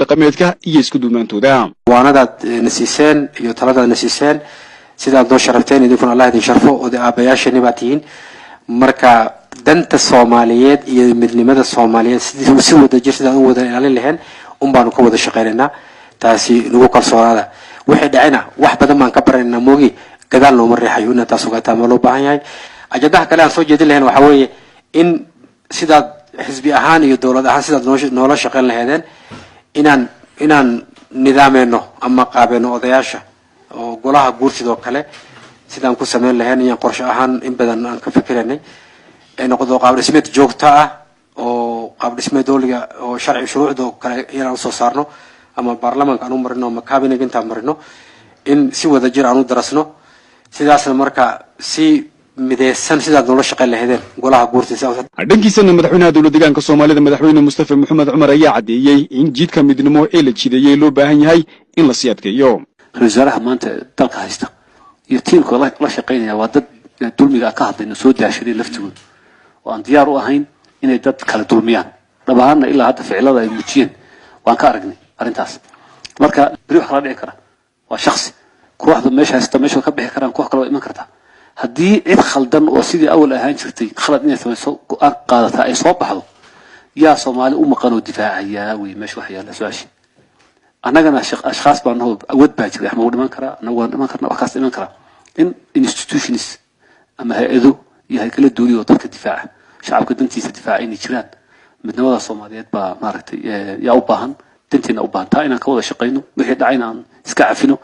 dhaqameedka iyo isku duubnaantooda. waanadaad nasiiseen iyo taladaad nasiiseen sidaad noo sharafteen idinkuna Allah idin sharfo oo aabayaashani baad tihiin marka danta Soomaaliyeed iyo midnimada Soomaaliyeed sidii si wada jir sidaan u wada ilaalin lahayn baan ku wada shaqeynaa taasi lagu kalsoonaada wixii dhacayna wax badan baan ka baranayna moogi gadaal loo mareexayo inta taas uga taamo loo baahan yahay ajadaha kale aan soo jeedin lahayn waxa weeye in sidaad xisbi ahaan iyo dawlad ahaan sidaad noola shaqeyn lahaydeen inaan nidaameno ama qaabeno odayaasha oo golaha guursidoo kale sidaan ku sameyn lahayn in qorshe ahaan in badan aan ka fikiranay ay noqdo qaab dhismeed joogto ah oo qaab dhismeed dawliga oo sharci shuruucda kale inaan soo saarno ama baarlamaanka aanu marino ama cabinet inta marino in si wada jir aanu darasno sidaasna marka si midaysan sidaad nolol shaqeyn lahaydeen golaha guurtiisa dhankiisana madaxweynaha dawladda deegaanka Soomaalida madaxweyne Mustafa Maxamed Cumar ayaa cadeeyay in jidka midnimo ee la jideeyay loo baahan yahay in la sii adkeeyo ra'iisul maanta dalka haysta iyo tiimka la shaqeynaya waa dad dulmiga ka hadlayna soo daashaday laftigooda oo aan diyaar u ahayn inay dad kala dulmiyaan dhabaana ilaa hadda ficilada ay muujiyeen waan ka aragnay arintaas marka bari waxa la dhici kara waa shakhsi kooxda meesha ka bixi karaan koox kale oo iman karta haddii cid khaldan oo sidii awal ahaan jirtay khalad inay samayso go'aan qaadata ay soo baxdo yaa Soomaali u maqan oo difaacaya way meesha wax yaala su'aashi annagana ashkhas baan hoo awood baa jiray ama dhiman kara anagu dhiman karna wax kaas dhiman kara in institutions ama hay'ado yahay kala duwaliyo dadka difaaca shacabka dantiisa difaaca inay jiraan midnimada Soomaaliyeed baa maaragtay yaa u baahan dantiina u baahan taa inaan ka wada shaqeyno wixii dhacayna aan iska cafino